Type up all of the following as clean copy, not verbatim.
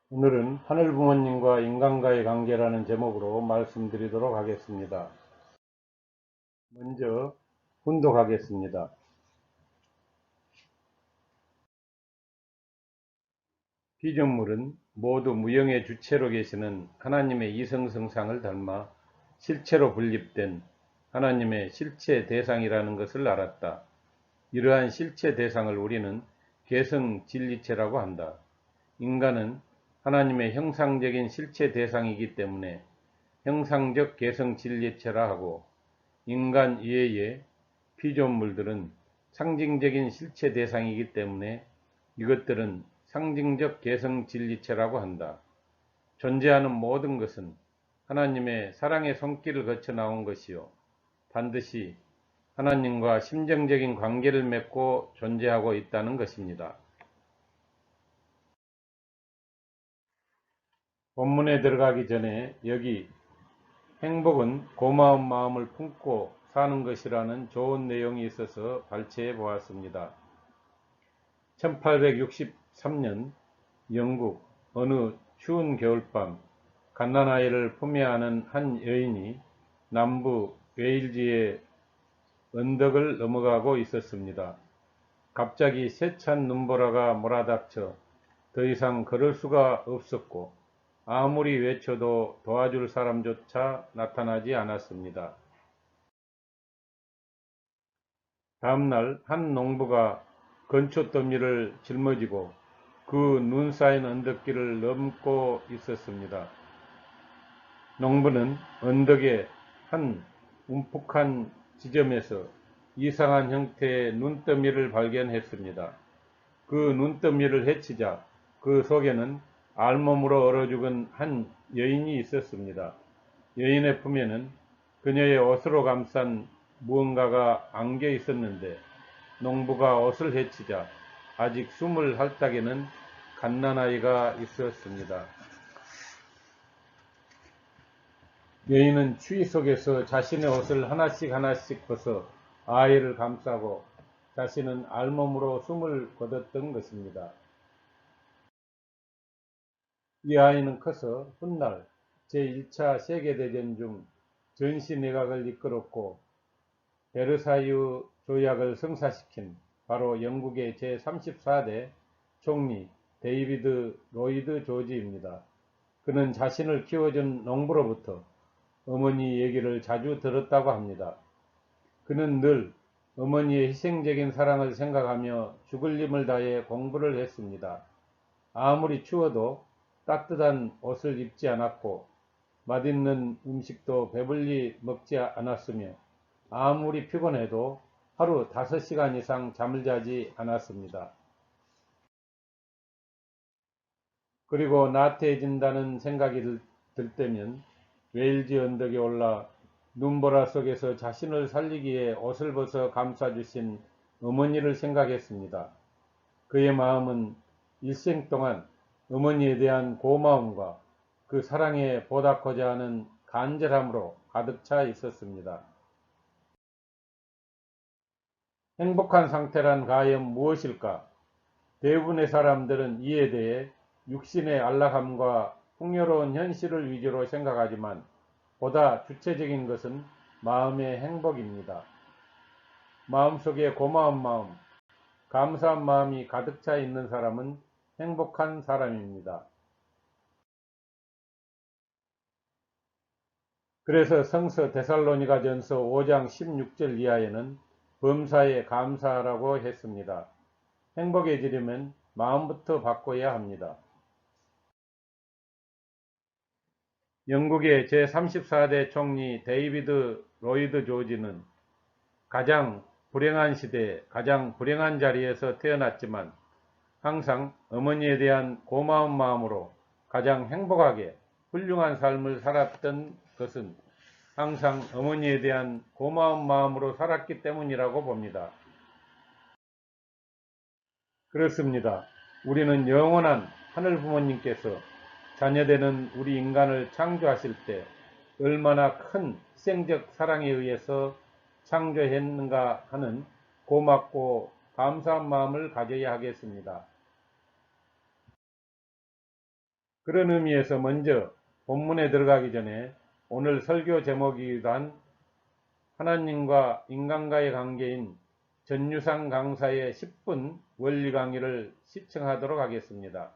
오늘은 하늘 부모님과 인간과의 관계라는 제목으로 말씀드리도록 하겠습니다. 먼저 훈독하겠습니다. 피조물은 모두 무형의 주체로 계시는 하나님의 이성성상을 닮아 실체로 분립된 하나님의 실체 대상이라는 것을 알았다. 이러한 실체 대상을 우리는 개성 진리체라고 한다. 인간은 하나님의 형상적인 실체 대상이기 때문에 형상적 개성 진리체라 하고, 인간 이외의 피조물들은 상징적인 실체 대상이기 때문에 이것들은 상징적 개성 진리체라고 한다. 존재하는 모든 것은 하나님의 사랑의 손길을 거쳐 나온 것이요, 반드시 하나님과 심정적인 관계를 맺고 존재하고 있다는 것입니다. 본문에 들어가기 전에 여기 행복은 고마운 마음을 품고 사는 것이라는 좋은 내용이 있어서 발췌해 보았습니다. 1863년 영국 어느 추운 겨울밤, 갓난아이를 품에 안은 한 여인이 남부 웨일즈의 언덕을 넘어가고 있었습니다. 갑자기 세찬 눈보라가 몰아닥쳐 더 이상 걸을 수가 없었고, 아무리 외쳐도 도와줄 사람조차 나타나지 않았습니다. 다음날 한 농부가 건초더미를 짊어지고 그 눈 쌓인 언덕길을 넘고 있었습니다. 농부는 언덕의 한 움푹한 지점에서 이상한 형태의 눈더미를 발견했습니다. 그 눈더미를 헤치자 그 속에는 알몸으로 얼어 죽은 한 여인이 있었습니다. 여인의 품에는 그녀의 옷으로 감싼 무언가가 안겨 있었는데, 농부가 옷을 헤치자 아직 숨을 헐떡이는 갓난아이가 있었습니다. 여인은 추위 속에서 자신의 옷을 하나씩 벗어 아이를 감싸고 자신은 알몸으로 숨을 거뒀던 것입니다. 이 아이는 커서 훗날 제1차 세계대전 중 전시내각을 이끌었고 베르사유 조약을 성사시킨 바로 영국의 제34대 총리 데이비드 로이드 조지입니다. 그는 자신을 키워준 농부로부터 어머니 얘기를 자주 들었다고 합니다. 그는 늘 어머니의 희생적인 사랑을 생각하며 죽을 힘을 다해 공부를 했습니다. 아무리 추워도 따뜻한 옷을 입지 않았고, 맛있는 음식도 배불리 먹지 않았으며, 아무리 피곤해도 하루 5시간 이상 잠을 자지 않았습니다. 그리고 나태해진다는 생각이 들 때면 웨일즈 언덕에 올라 눈보라 속에서 자신을 살리기 위해 옷을 벗어 감싸주신 어머니를 생각했습니다. 그의 마음은 일생 동안 어머니에 대한 고마움과 그 사랑에 보답하고자 하는 간절함으로 가득 차 있었습니다. 행복한 상태란 과연 무엇일까? 대부분의 사람들은 이에 대해 육신의 안락함과 풍요로운 현실을 위주로 생각하지만, 보다 주체적인 것은 마음의 행복입니다. 마음속에 고마운 마음, 감사한 마음이 가득 차 있는 사람은 행복한 사람입니다. 그래서 성서 데살로니가전서 5장 16절 이하에는 범사에 감사하라고 했습니다. 행복해지려면 마음부터 바꿔야 합니다. 영국의 제34대 총리 데이비드 로이드 조지는 가장 불행한 시대에 가장 불행한 자리에서 태어났지만, 항상 어머니에 대한 고마운 마음으로 가장 행복하게 훌륭한 삶을 살았던 것은 항상 어머니에 대한 고마운 마음으로 살았기 때문이라고 봅니다. 그렇습니다. 우리는 영원한 하늘 부모님께서 자녀되는 우리 인간을 창조하실 때 얼마나 큰 희생적 사랑에 의해서 창조했는가 하는 고맙고 감사한 마음을 가져야 하겠습니다. 그런 의미에서 먼저 본문에 들어가기 전에 오늘 설교 제목이기도 한 하나님과 인간과의 관계인 전유상 강사의 10분 원리 강의를 시청하도록 하겠습니다.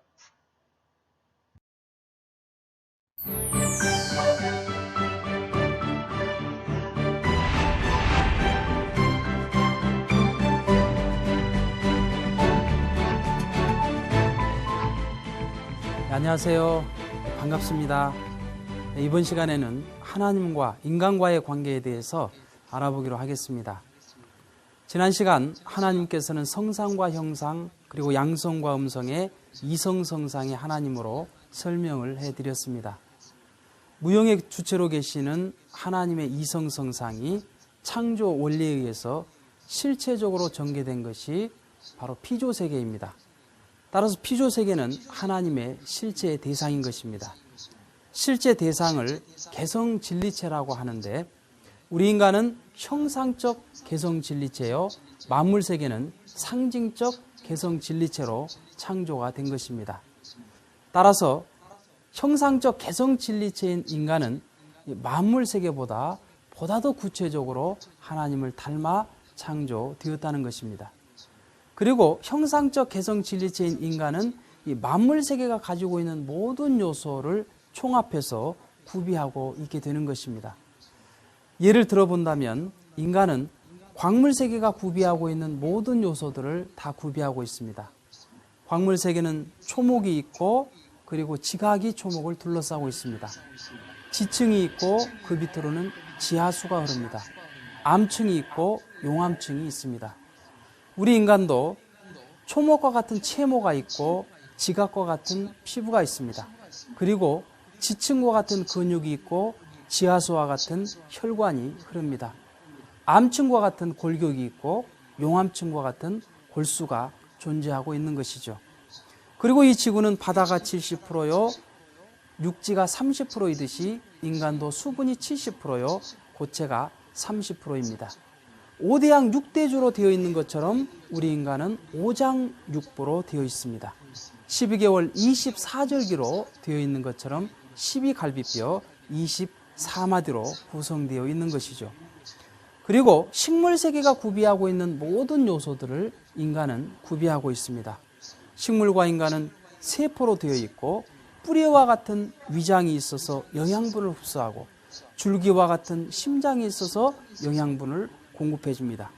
안녕하세요. 반갑습니다. 이번 시간에는 하나님과 인간과의 관계에 대해서 알아보기로 하겠습니다. 지난 시간 하나님께서는 성상과 형상 그리고 양성과 음성의 이성성상의 하나님으로 설명을 해드렸습니다. 무형의 주체로 계시는 하나님의 이성성상이 창조 원리에 의해서 실체적으로 전개된 것이 바로 피조세계입니다. 따라서 피조세계는 하나님의 실체의 대상인 것입니다. 실제 대상을 개성진리체라고 하는데 우리 인간은 형상적 개성진리체요, 만물세계는 상징적 개성진리체로 창조가 된 것입니다. 따라서 형상적 개성진리체인 인간은 만물세계보다 더 구체적으로 하나님을 닮아 창조되었다는 것입니다. 그리고 형상적 개성 진리체인 인간은 이 만물 세계가 가지고 있는 모든 요소를 총합해서 구비하고 있게 되는 것입니다. 예를 들어본다면 인간은 광물 세계가 구비하고 있는 모든 요소들을 다 구비하고 있습니다. 광물 세계는 초목이 있고 그리고 지각이 초목을 둘러싸고 있습니다. 지층이 있고 그 밑으로는 지하수가 흐릅니다. 암층이 있고 용암층이 있습니다. 우리 인간도 초목과 같은 체모가 있고 지각과 같은 피부가 있습니다. 그리고 지층과 같은 근육이 있고 지하수와 같은 혈관이 흐릅니다. 암층과 같은 골격이 있고 용암층과 같은 골수가 존재하고 있는 것이죠. 그리고 이 지구는 바다가 70%요, 육지가 30%이듯이 인간도 수분이 70%요, 고체가 30%입니다. 5대양 6대주로 되어 있는 것처럼 우리 인간은 5장육부로 되어 있습니다. 12개월 24절기로 되어 있는 것처럼 12갈비뼈 24마디로 구성되어 있는 것이죠. 그리고 식물세계가 구비하고 있는 모든 요소들을 인간은 구비하고 있습니다. 식물과 인간은 세포로 되어 있고 뿌리와 같은 위장이 있어서 영양분을 흡수하고 줄기와 같은 심장이 있어서 영양분을 공급해 줍니다.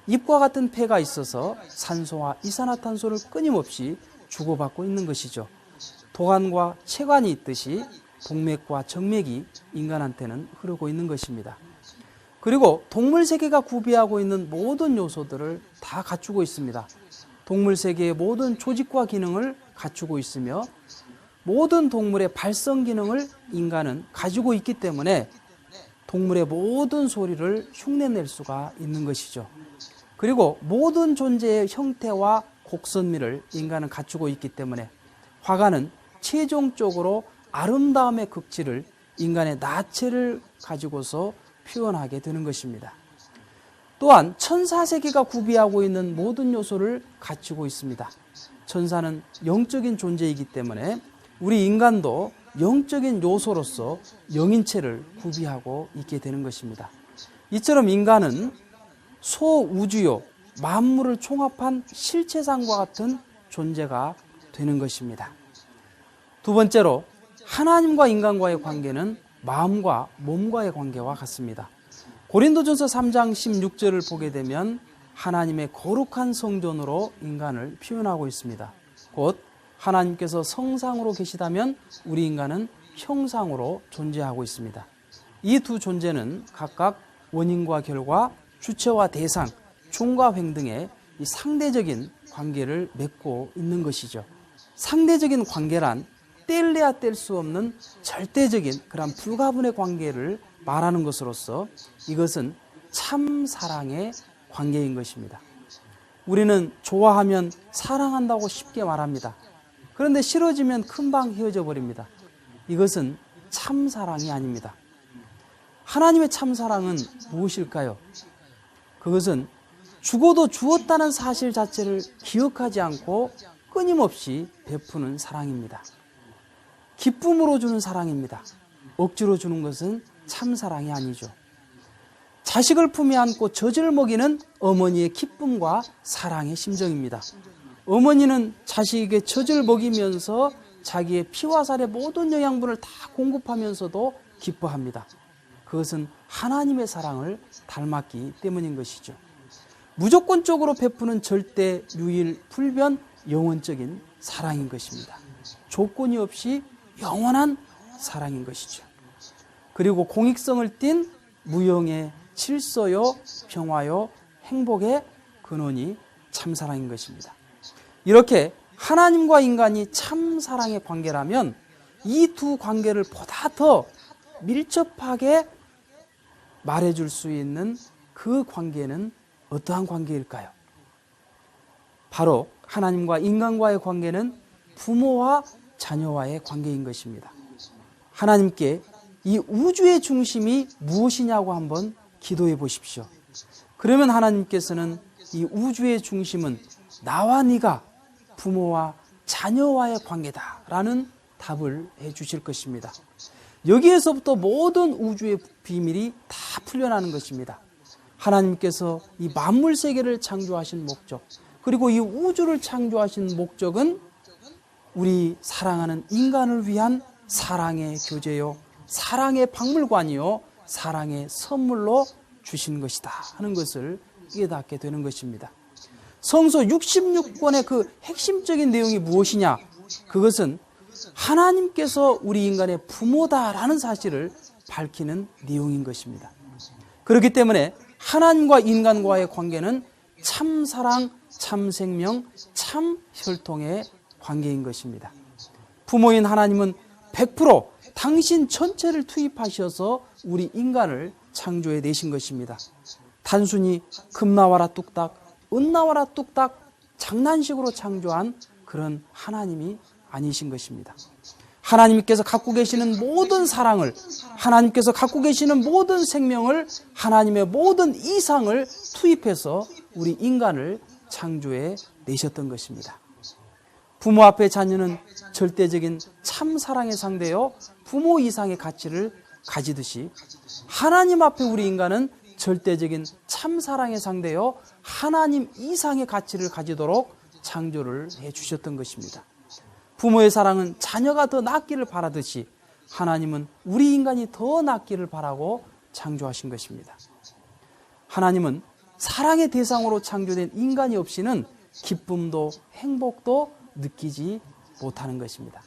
잎과 같은 폐가 있어서 산소와 이산화탄소를 끊임없이 주고받고 있는 것이죠. 도관과 체관이 있듯이 동맥과 정맥이 인간한테는 흐르고 있는 것입니다. 그리고 동물세계가 구비하고 있는 모든 요소들을 다 갖추고 있습니다. 동물세계의 모든 조직과 기능을 갖추고 있으며 모든 동물의 발성 기능을 인간은 가지고 있기 때문에 동물의 모든 소리를 흉내낼 수가 있는 것이죠. 그리고 모든 존재의 형태와 곡선미를 인간은 갖추고 있기 때문에 화가는 최종적으로 아름다움의 극치를 인간의 나체를 가지고서 표현하게 되는 것입니다. 또한 천사세계가 구비하고 있는 모든 요소를 갖추고 있습니다. 천사는 영적인 존재이기 때문에 우리 인간도 영적인 요소로서 영인체를 구비하고 있게 되는 것입니다. 이처럼 인간은 소우주요, 만물을 총합한 실체상과 같은 존재가 되는 것입니다. 두 번째로 하나님과 인간과의 관계는 마음과 몸과의 관계와 같습니다. 고린도전서 3장 16절을 보게 되면 하나님의 거룩한 성전으로 인간을 표현하고 있습니다. 곧 하나님께서 성상으로 계시다면 우리 인간은 형상으로 존재하고 있습니다. 이 두 존재는 각각 원인과 결과, 주체와 대상, 종과 횡 등의 이 상대적인 관계를 맺고 있는 것이죠. 상대적인 관계란 뗄래야 뗄 수 없는 절대적인 그런 불가분의 관계를 말하는 것으로서 이것은 참 사랑의 관계인 것입니다. 우리는 좋아하면 사랑한다고 쉽게 말합니다. 그런데 싫어지면 금방 헤어져 버립니다. 이것은 참사랑이 아닙니다. 하나님의 참사랑은 무엇일까요? 그것은 죽어도 주었다는 사실 자체를 기억하지 않고 끊임없이 베푸는 사랑입니다. 기쁨으로 주는 사랑입니다. 억지로 주는 것은 참 사랑이 아니죠. 자식을 품에 안고 젖을 먹이는 어머니의 기쁨과 사랑의 심정입니다. 어머니는 자식에게 젖을 먹이면서 자기의 피와 살의 모든 영양분을 다 공급하면서도 기뻐합니다. 그것은 하나님의 사랑을 닮았기 때문인 것이죠. 무조건적으로 베푸는 절대, 유일, 불변, 영원적인 사랑인 것입니다. 조건이 없이 영원한 사랑인 것이죠. 그리고 공익성을 띤 무형의 질서요, 평화요, 행복의 근원이 참사랑인 것입니다. 이렇게 하나님과 인간이 참사랑의 관계라면 이 두 관계를 보다 더 밀접하게 말해줄 수 있는 그 관계는 어떠한 관계일까요? 바로 하나님과 인간과의 관계는 부모와 자녀와의 관계인 것입니다. 하나님께 이 우주의 중심이 무엇이냐고 한번 기도해 보십시오. 그러면 하나님께서는 이 우주의 중심은 나와 네가 부모와 자녀와의 관계다라는 답을 해 주실 것입니다. 여기에서부터 모든 우주의 비밀이 다 풀려나는 것입니다. 하나님께서 이 만물 세계를 창조하신 목적, 그리고 이 우주를 창조하신 목적은 우리 사랑하는 인간을 위한 사랑의 교제요, 사랑의 박물관이요, 사랑의 선물로 주신 것이다 하는 것을 깨닫게 되는 것입니다. 성서 66권의 그 핵심적인 내용이 무엇이냐? 그것은 하나님께서 우리 인간의 부모다라는 사실을 밝히는 내용인 것입니다. 그렇기 때문에 하나님과 인간과의 관계는 참 사랑, 참 생명, 참 혈통의 관계인 것입니다. 부모인 하나님은 100% 당신 전체를 투입하셔서 우리 인간을 창조해 내신 것입니다. 단순히 금 나와라 뚝딱, 은 나와라 뚝딱 장난식으로 창조한 그런 하나님이 아니신 것입니다. 하나님께서 갖고 계시는 모든 사랑을, 하나님께서 갖고 계시는 모든 생명을, 하나님의 모든 이상을 투입해서 우리 인간을 창조해 내셨던 것입니다. 부모 앞에 자녀는 절대적인 참 사랑의 상대요, 부모 이상의 가치를 가지듯이 하나님 앞에 우리 인간은 절대적인 참 사랑의 상대요, 하나님 이상의 가치를 가지도록 창조를 해 주셨던 것입니다. 부모의 사랑은 자녀가 더 낫기를 바라듯이 하나님은 우리 인간이 더 낫기를 바라고 창조하신 것입니다. 하나님은 사랑의 대상으로 창조된 인간이 없이는 기쁨도 행복도 느끼지 못하는 것입니다.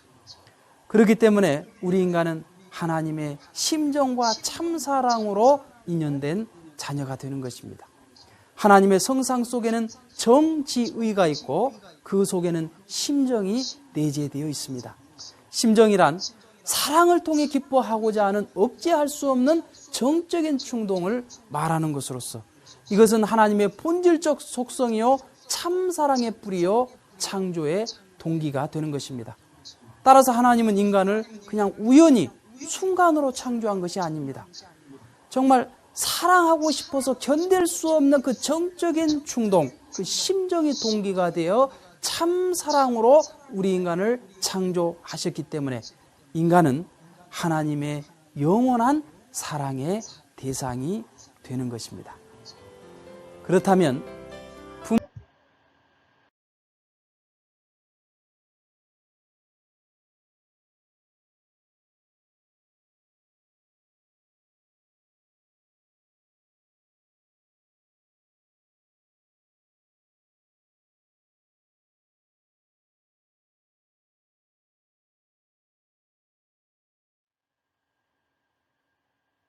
그렇기 때문에 우리 인간은 하나님의 심정과 참사랑으로 인연된 자녀가 되는 것입니다. 하나님의 성상 속에는 정지의가 있고 그 속에는 심정이 내재되어 있습니다. 심정이란 사랑을 통해 기뻐하고자 하는 억제할 수 없는 정적인 충동을 말하는 것으로서 이것은 하나님의 본질적 속성이요 참사랑의 뿌리요 창조의 동기가 되는 것입니다. 따라서 하나님은 인간을 그냥 우연히 순간으로 창조한 것이 아닙니다. 정말 사랑하고 싶어서 견딜 수 없는 그 정적인 충동, 그 심정이 동기가 되어 참사랑으로 우리 인간을 창조하셨기 때문에 인간은 하나님의 영원한 사랑의 대상이 되는 것입니다. 그렇다면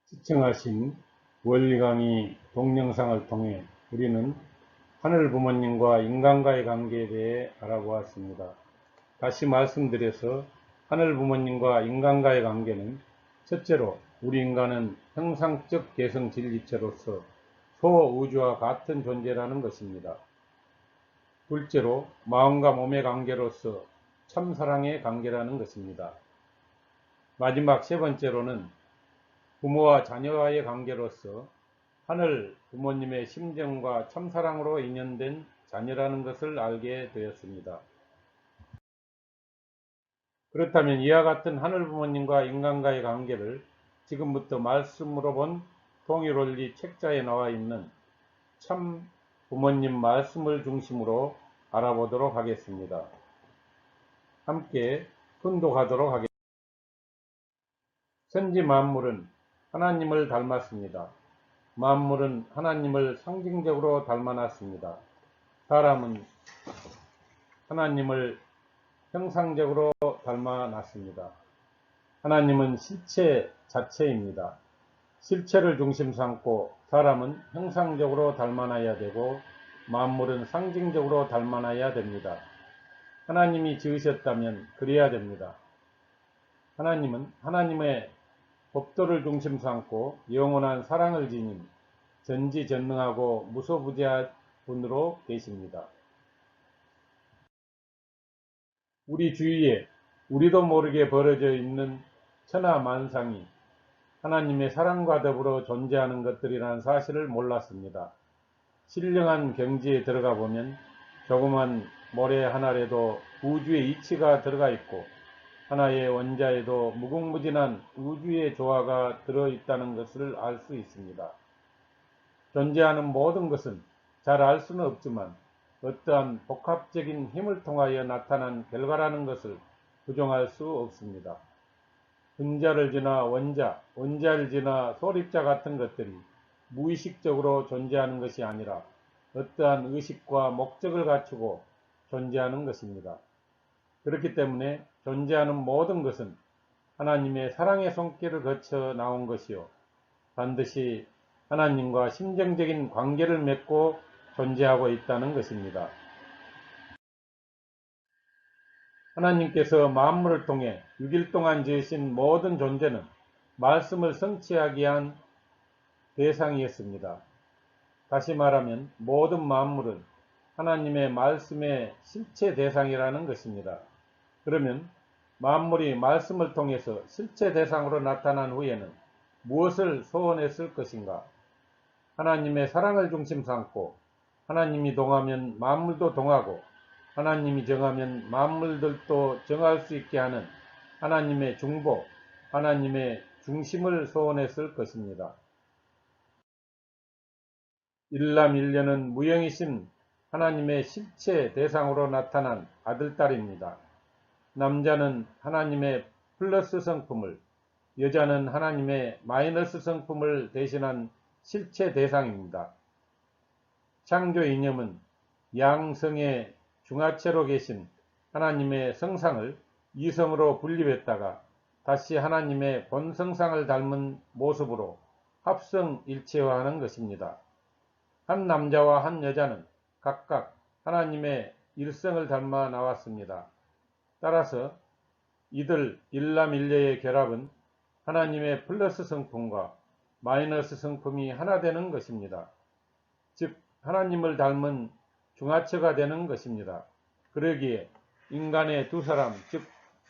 시청하신 원리 강의 동영상을 통해 우리는 하늘 부모님과 인간과의 관계에 대해 알아보았습니다. 다시 말씀드려서 하늘 부모님과 인간과의 관계는 첫째로 우리 인간은 형상적 개성 진리체로서 소우주와 같은 존재라는 것입니다. 둘째로 마음과 몸의 관계로서 참사랑의 관계라는 것입니다. 마지막 세 번째로는 부모와 자녀와의 관계로서 하늘 부모님의 심정과 참사랑으로 인연된 자녀라는 것을 알게 되었습니다. 그렇다면 이와 같은 하늘 부모님과 인간과의 관계를 지금부터 말씀으로 본 통일원리 책자에 나와 있는 참 부모님 말씀을 중심으로 알아보도록 하겠습니다. 함께 훈독하도록 하겠습니다. 천지 만물은 하나님을 닮았습니다. 만물은 하나님을 상징적으로 닮아났습니다. 사람은 하나님을 형상적으로 닮아났습니다. 하나님은 실체 자체입니다. 실체를 중심 삼고 사람은 형상적으로 닮아나야 되고 만물은 상징적으로 닮아나야 됩니다. 하나님이 지으셨다면 그래야 됩니다. 하나님은 하나님의 법도를 중심 삼고 영원한 사랑을 지닌 전지전능하고 무소부재한 분으로 계십니다. 우리 주위에 우리도 모르게 벌어져 있는 천하만상이 하나님의 사랑과 더불어 존재하는 것들이라는 사실을 몰랐습니다. 신령한 경지에 들어가 보면 조그만 모래 하나에도 우주의 이치가 들어가 있고 하나의 원자에도 무궁무진한 우주의 조화가 들어있다는 것을 알 수 있습니다. 존재하는 모든 것은 잘 알 수는 없지만 어떠한 복합적인 힘을 통하여 나타난 결과라는 것을 부정할 수 없습니다. 분자를 지나 원자, 원자를 지나 소립자 같은 것들이 무의식적으로 존재하는 것이 아니라 어떠한 의식과 목적을 갖추고 존재하는 것입니다. 그렇기 때문에 존재하는 모든 것은 하나님의 사랑의 손길을 거쳐 나온 것이요 반드시 하나님과 심정적인 관계를 맺고 존재하고 있다는 것입니다. 하나님께서 만물을 통해 6일 동안 지으신 모든 존재는 말씀을 성취하기 위한 대상이었습니다. 다시 말하면 모든 만물은 하나님의 말씀의 실체 대상이라는 것입니다. 그러면 만물이 말씀을 통해서 실체 대상으로 나타난 후에는 무엇을 소원했을 것인가? 하나님의 사랑을 중심 삼고 하나님이 동하면 만물도 동하고 하나님이 정하면 만물들도 정할 수 있게 하는 하나님의 중보, 하나님의 중심을 소원했을 것입니다. 일남일녀는 무형이신 하나님의 실체 대상으로 나타난 아들딸입니다. 남자는 하나님의 플러스 성품을, 여자는 하나님의 마이너스 성품을 대신한 실체 대상입니다. 창조 이념은 양성의 중하체로 계신 하나님의 성상을 이성으로 분립했다가 다시 하나님의 본성상을 닮은 모습으로 합성일체화하는 것입니다. 한 남자와 한 여자는 각각 하나님의 일성을 닮아 나왔습니다. 따라서 이들 일남일녀의 결합은 하나님의 플러스 성품과 마이너스 성품이 하나 되는 것입니다. 즉 하나님을 닮은 중하체가 되는 것입니다. 그러기에 인간의 두 사람, 즉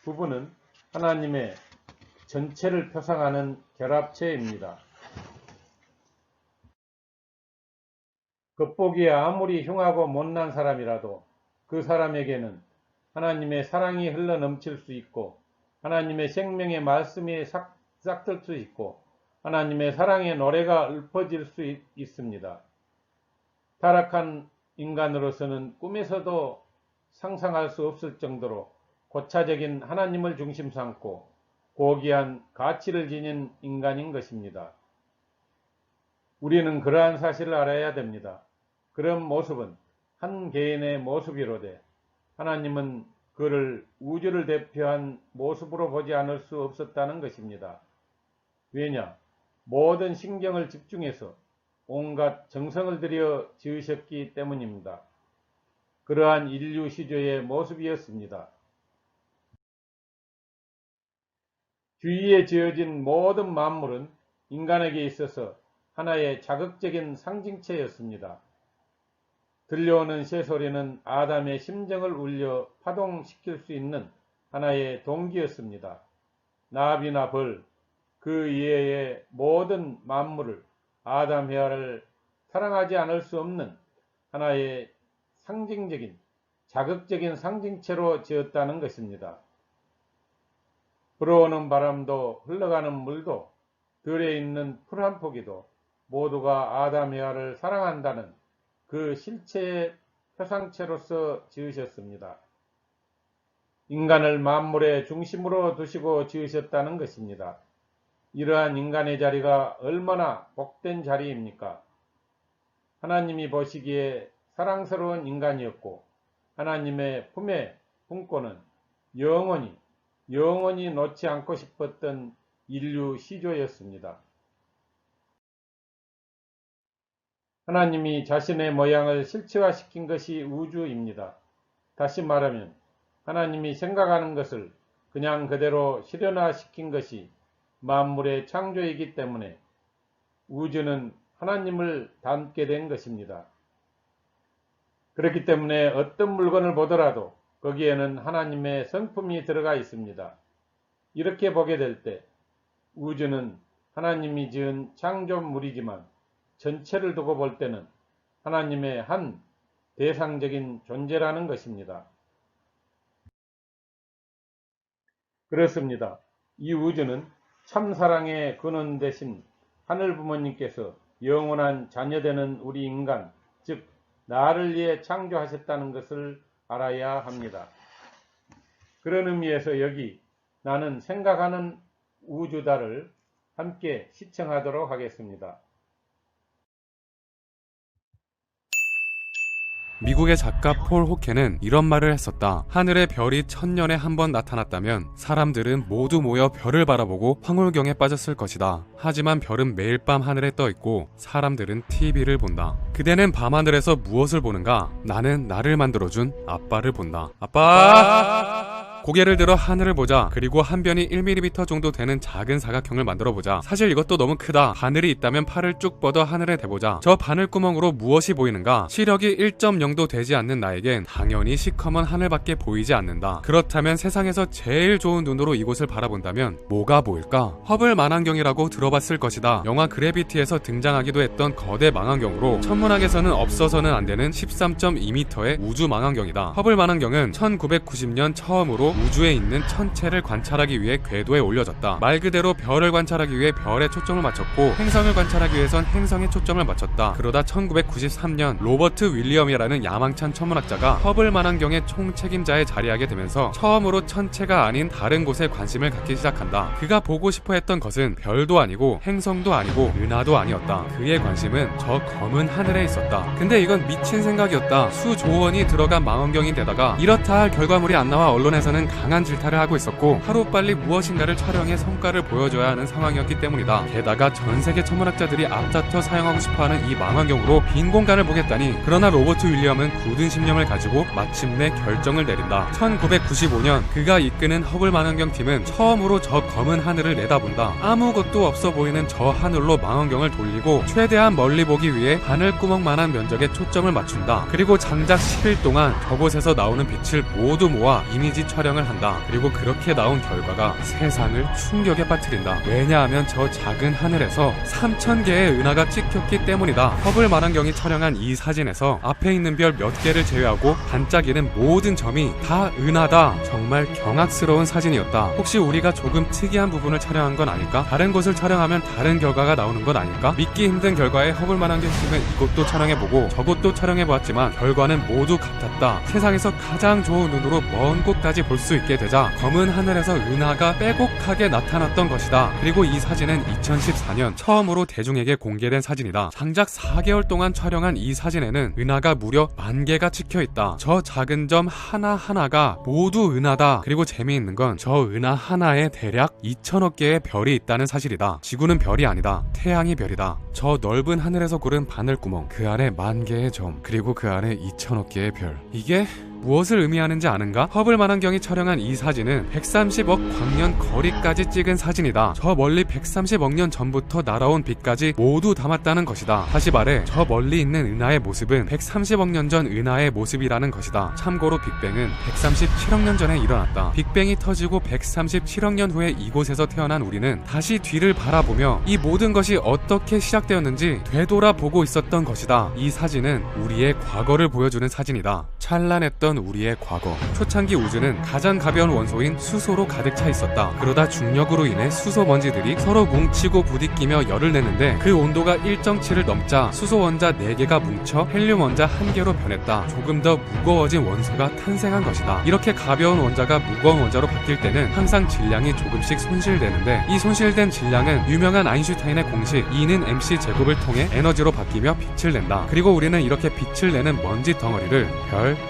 부부는 하나님의 전체를 표상하는 결합체입니다. 겉보기에 아무리 흉하고 못난 사람이라도 그 사람에게는 하나님의 사랑이 흘러넘칠 수 있고 하나님의 생명의 말씀이 싹들 수 있고 하나님의 사랑의 노래가 읊어질 수 있습니다. 타락한 인간으로서는 꿈에서도 상상할 수 없을 정도로 고차적인 하나님을 중심 삼고 고귀한 가치를 지닌 인간인 것입니다. 우리는 그러한 사실을 알아야 됩니다. 그런 모습은 한 개인의 모습이로되 하나님은 그를 우주를 대표한 모습으로 보지 않을 수 없었다는 것입니다. 왜냐? 모든 신경을 집중해서 온갖 정성을 들여 지으셨기 때문입니다. 그러한 인류 시조의 모습이었습니다. 주위에 지어진 모든 만물은 인간에게 있어서 하나의 자극적인 상징체였습니다. 들려오는 새소리는 아담의 심정을 울려 파동시킬 수 있는 하나의 동기였습니다. 나비나 벌, 그 이외의 모든 만물을 아담 헤아를 사랑하지 않을 수 없는 하나의 상징적인 자극적인 상징체로 지었다는 것입니다. 불어오는 바람도 흘러가는 물도 들에 있는 풀 한 포기도 모두가 아담 헤아를 사랑한다는 그 실체의 표상체로서 지으셨습니다. 인간을 만물의 중심으로 두시고 지으셨다는 것입니다. 이러한 인간의 자리가 얼마나 복된 자리입니까? 하나님이 보시기에 사랑스러운 인간이었고 하나님의 품에 품고는 영원히 놓지 않고 싶었던 인류 시조였습니다. 하나님이 자신의 모양을 실체화시킨 것이 우주입니다. 다시 말하면 하나님이 생각하는 것을 그냥 그대로 실현화시킨 것이 만물의 창조이기 때문에 우주는 하나님을 닮게 된 것입니다. 그렇기 때문에 어떤 물건을 보더라도 거기에는 하나님의 성품이 들어가 있습니다. 이렇게 보게 될 때 우주는 하나님이 지은 창조물이지만 전체를 두고 볼 때는 하나님의 한 대상적인 존재라는 것입니다. 그렇습니다. 이 우주는 참사랑의 근원 대신 하늘 부모님께서 영원한 자녀되는 우리 인간, 즉 나를 위해 창조하셨다는 것을 알아야 합니다. 그런 의미에서 여기 나는 생각하는 우주다를 함께 시청하도록 하겠습니다. 미국의 작가 폴 호케는 이런 말을 했었다. 하늘의 별이 1000년에 한 번 나타났다면 사람들은 모두 모여 별을 바라보고 황홀경에 빠졌을 것이다. 하지만 별은 매일 밤 하늘에 떠 있고 사람들은 TV를 본다. 그대는 밤하늘에서 무엇을 보는가? 나는 나를 만들어준 아빠를 본다. 아빠! 고개를 들어 하늘을 보자. 그리고 한 변이 1mm 정도 되는 작은 사각형을 만들어 보자. 사실 이것도 너무 크다. 바늘이 있다면 팔을 쭉 뻗어 하늘에 대보자. 저 바늘구멍으로 무엇이 보이는가? 시력이 1.0도 되지 않는 나에겐 당연히 시커먼 하늘밖에 보이지 않는다. 그렇다면 세상에서 제일 좋은 눈으로 이곳을 바라본다면 뭐가 보일까? 허블 망원경이라고 들어봤을 것이다. 영화 그래비티에서 등장하기도 했던 거대 망원경으로 천문학에서는 없어서는 안 되는 13.2m의 우주 망원경이다. 허블 망원경은 1990년 처음으로 우주에 있는 천체를 관찰하기 위해 궤도에 올려졌다. 말 그대로 별을 관찰하기 위해 별에 초점을 맞췄고 행성을 관찰하기 위해선 행성에 초점을 맞췄다. 그러다 1993년 로버트 윌리엄이라는 야망찬 천문학자가 허블 망원경의 총책임자에 자리하게 되면서 처음으로 천체가 아닌 다른 곳에 관심을 갖기 시작한다. 그가 보고 싶어 했던 것은 별도 아니고 행성도 아니고 은하도 아니었다. 그의 관심은 저 검은 하늘에 있었다. 근데 이건 미친 생각이었다. 수조원이 들어간 망원경인데다가 이렇다 할 결과물이 안 나와 언론에서는 강한 질타를 하고 있었고 하루빨리 무엇인가를 촬영해 성과를 보여줘야 하는 상황이었기 때문이다. 게다가 전세계 천문학자들이 앞다퉈 사용하고 싶어하는 이 망원경으로 빈 공간을 보겠다니. 그러나 로버트 윌리엄은 굳은 신념을 가지고 마침내 결정을 내린다. 1995년 그가 이끄는 허블 망원경 팀은 처음으로 저 검은 하늘을 내다본다. 아무것도 없어 보이는 저 하늘로 망원경을 돌리고 최대한 멀리 보기 위해 바늘구멍만한 면적에 초점을 맞춘다. 그리고 장작 10일 동안 저곳에서 나오는 빛을 모두 모아 이미지 촬영을 한다. 그리고 그렇게 나온 결과가 세상을 충격에 빠뜨린다. 왜냐하면 저 작은 하늘에서 3000개의 은하가 찍혔기 때문이다. 허블 망원경이 촬영한 이 사진에서 앞에 있는 별 몇 개를 제외하고 반짝이는 모든 점이 다 은하다. 정말 경악스러운 사진이었다. 혹시 우리가 조금 특이한 부분을 촬영한 건 아닐까? 다른 곳을 촬영하면 다른 결과가 나오는 건 아닐까? 믿기 힘든 결과에 허블 망원경 팀은 이곳도 촬영해보고 저곳도 촬영해보았지만 결과는 모두 같았다. 세상에서 가장 좋은 눈으로 먼 곳까지 볼 수 있게 되자 검은 하늘에서 은하가 빼곡하게 나타났던 것이다. 그리고 이 사진은 2014년 처음으로 대중에게 공개된 사진이다. 장작 4개월 동안 촬영한 이 사진에는 은하가 무려 10,000개가 찍혀있다. 저 작은 점 하나하나가 모두 은하다. 그리고 재미있는 건 저 은하 하나에 대략 2,000억 개의 별이 있다는 사실이다. 지구는 별이 아니다. 태양이 별이다. 저 넓은 하늘에서 고른 바늘구멍, 그 안에 10,000개의 점, 그리고 그 안에 2,000억 개의 별. 이게 무엇을 의미하는지 아는가? 허블 망원경이 촬영한 이 사진은 130억 광년 거리까지 찍은 사진이다. 저 멀리 130억 년 전부터 날아온 빛까지 모두 담았다는 것이다. 다시 말해 저 멀리 있는 은하의 모습은 130억 년 전 은하의 모습이라는 것이다. 참고로 빅뱅은 137억 년 전에 일어났다. 빅뱅이 터지고 137억 년 후에 이곳에서 태어난 우리는 다시 뒤를 바라보며 이 모든 것이 어떻게 시작되었는지 되돌아보고 있었던 것이다. 이 사진은 우리의 과거를 보여주는 사진이다. 찬란했던 있던 우리의 과거. 초창기 우주는 가장 가벼운 원소인 수소로 가득 차 있었다. 그러다 중력으로 인해 수소 먼지들이 서로 뭉치고 부딪히며 열을 내는데 그 온도가 일정치를 넘자 수소 원자 4개가 뭉쳐 헬륨 원자 1개로 변했다. 조금 더 무거워진 원소가 탄생한 것이다. 이렇게 가벼운 원자가 무거운 원자로 바뀔 때는 항상 질량이 조금씩 손실되는데 이 손실된 질량은 유명한 아인슈타인의 공식 E는 mc 제곱을 통해 에너지로 바뀌며 빛을 낸다. 그리고 우리는 이렇게 빛을 내는 먼지 덩어리를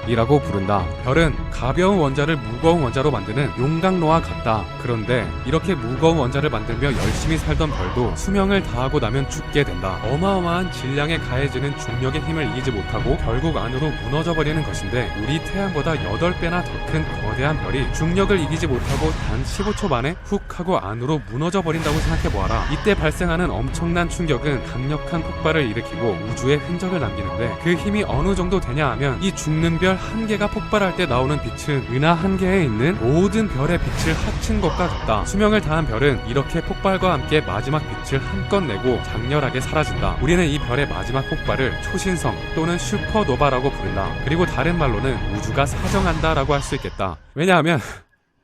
별이라고 부른다. 별은 가벼운 원자를 무거운 원자로 만드는 용광로와 같다. 그런데 이렇게 무거운 원자를 만들며 열심히 살던 별도 수명을 다하고 나면 죽게 된다. 어마어마한 질량에 가해지는 중력의 힘을 이기지 못하고 결국 안으로 무너져 버리는 것인데 우리 태양보다 8배나 더 큰 거대한 별이 중력을 이기지 못하고 단 15초 만에 훅 하고 안으로 무너져 버린다고 생각해보아라. 이때 발생하는 엄청난 충격은 강력한 폭발을 일으키고 우주에 흔적을 남기는데 그 힘이 어느 정도 되냐 하면 이 죽는 별 1개가 폭발할 때 나오는 빛은 은하 1개에 있는 모든 별의 빛을 합친 것과 같다. 수명을 다한 별은 이렇게 폭발과 함께 마지막 빛을 한껏 내고 장렬하게 사라진다. 우리는 이 별의 마지막 폭발을 초신성 또는 슈퍼노바라고 부른다. 그리고 다른 말로는 우주가 사정한다 라고 할 수 있겠다.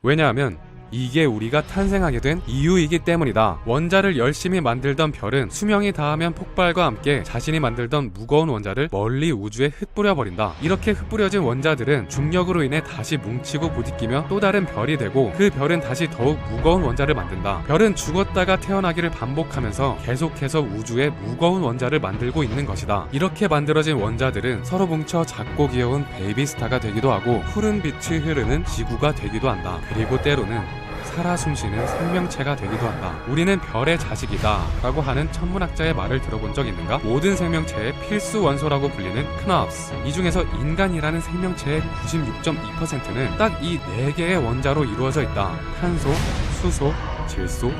왜냐하면 이게 우리가 탄생하게 된 이유이기 때문이다. 원자를 열심히 만들던 별은 수명이 다하면 폭발과 함께 자신이 만들던 무거운 원자를 멀리 우주에 흩뿌려버린다. 이렇게 흩뿌려진 원자들은 중력으로 인해 다시 뭉치고 부딪히며 또 다른 별이 되고 그 별은 다시 더욱 무거운 원자를 만든다. 별은 죽었다가 태어나기를 반복하면서 계속해서 우주에 무거운 원자를 만들고 있는 것이다. 이렇게 만들어진 원자들은 서로 뭉쳐 작고 귀여운 베이비스타가 되기도 하고 푸른 빛이 흐르는 지구가 되기도 한다. 그리고 때로는 살아 숨쉬는 생명체가 되기도 한다. 우리는 별의 자식이다 라고 하는 천문학자의 말을 들어본 적 있는가? 모든 생명체의 필수 원소라고 불리는 크나프스. 이 중에서 인간이라는 생명체의 96.2%는 딱 이 4개의 원자로 이루어져 있다. 탄소, 수소, 질소,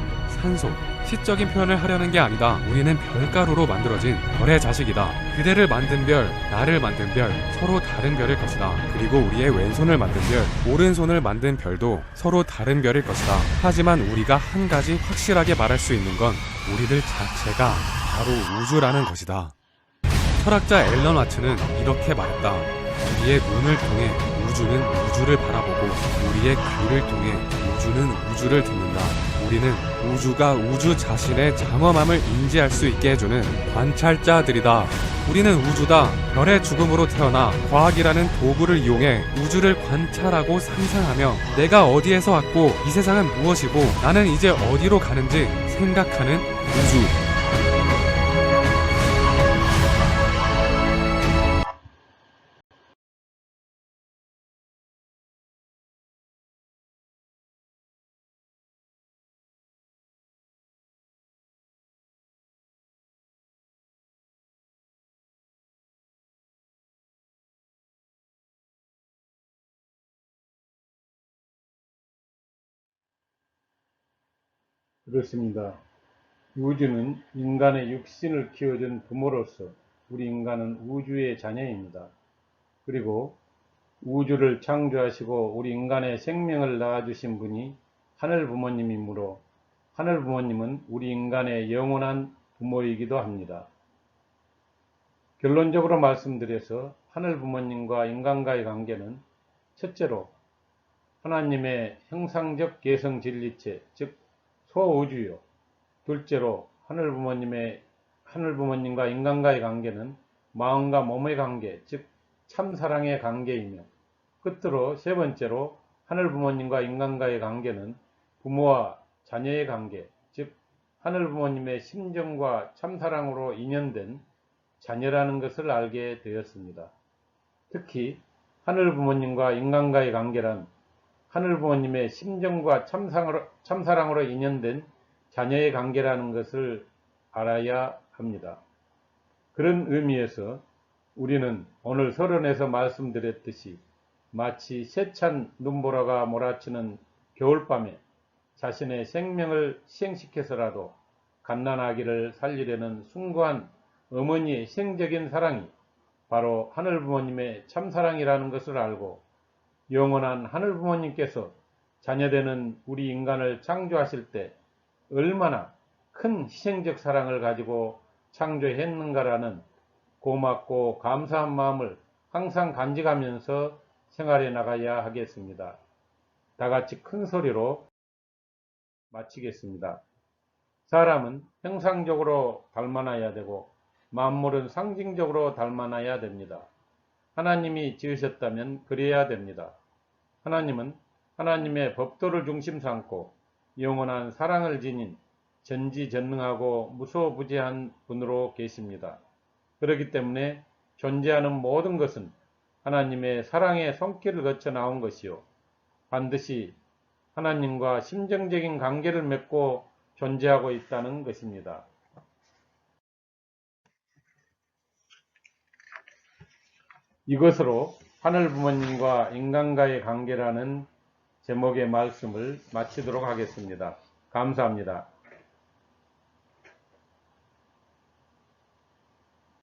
산소. 시적인 표현을 하려는 게 아니다. 우리는 별가루로 만들어진 별의 자식이다. 그대를 만든 별, 나를 만든 별, 서로 다른 별일 것이다. 그리고 우리의 왼손을 만든 별, 오른손을 만든 별도 서로 다른 별일 것이다. 하지만 우리가 한 가지 확실하게 말할 수 있는 건 우리들 자체가 바로 우주라는 것이다. 철학자 앨런 와츠는 이렇게 말했다. 우리의 눈을 통해 우주는 우주를 바라보고 우리의 귀를 통해 우주는 우주를 듣는다. 우리는 우주가 우주 자신의 장엄함을 인지할 수 있게 해주는 관찰자들이다. 우리는 우주다. 별의 죽음으로 태어나 과학이라는 도구를 이용해 우주를 관찰하고 상상하며 내가 어디에서 왔고 이 세상은 무엇이고 나는 이제 어디로 가는지 생각하는 우주. 그렇습니다. 우주는 인간의 육신을 키워준 부모로서 우리 인간은 우주의 자녀입니다. 그리고 우주를 창조하시고 우리 인간의 생명을 낳아주신 분이 하늘 부모님이므로 하늘 부모님은 우리 인간의 영원한 부모이기도 합니다. 결론적으로 말씀드려서 하늘 부모님과 인간과의 관계는 첫째로 하나님의 형상적 개성 진리체, 즉 소우주요. 둘째로 하늘 부모님과 인간과의 관계는 마음과 몸의 관계, 즉 참사랑의 관계이며, 끝으로 세 번째로 하늘 부모님과 인간과의 관계는 부모와 자녀의 관계, 즉 하늘 부모님의 심정과 참사랑으로 인연된 자녀라는 것을 알게 되었습니다. 특히 하늘 부모님과 인간과의 관계란 하늘 부모님의 심정과 참사랑으로 인연된 자녀의 관계라는 것을 알아야 합니다. 그런 의미에서 우리는 오늘 서론에서 말씀드렸듯이 마치 세찬 눈보라가 몰아치는 겨울밤에 자신의 생명을 희생시켜서라도 갓난아기를 살리려는 숭고한 어머니의 희생적인 사랑이 바로 하늘 부모님의 참사랑이라는 것을 알고 영원한 하늘 부모님께서 자녀되는 우리 인간을 창조하실 때 얼마나 큰 희생적 사랑을 가지고 창조했는가라는 고맙고 감사한 마음을 항상 간직하면서 생활해 나가야 하겠습니다. 다 같이 큰 소리로 마치겠습니다. 사람은 형상적으로 닮아나야 되고 만물은 상징적으로 닮아나야 됩니다. 하나님이 지으셨다면 그래야 됩니다. 하나님은 하나님의 법도를 중심 삼고 영원한 사랑을 지닌 전지전능하고 무소부재한 분으로 계십니다. 그렇기 때문에 존재하는 모든 것은 하나님의 사랑의 손길을 거쳐 나온 것이요, 반드시 하나님과 심정적인 관계를 맺고 존재하고 있다는 것입니다. 이것으로 하늘 부모님과 인간과의 관계라는 제목의 말씀을 마치도록 하겠습니다. 감사합니다.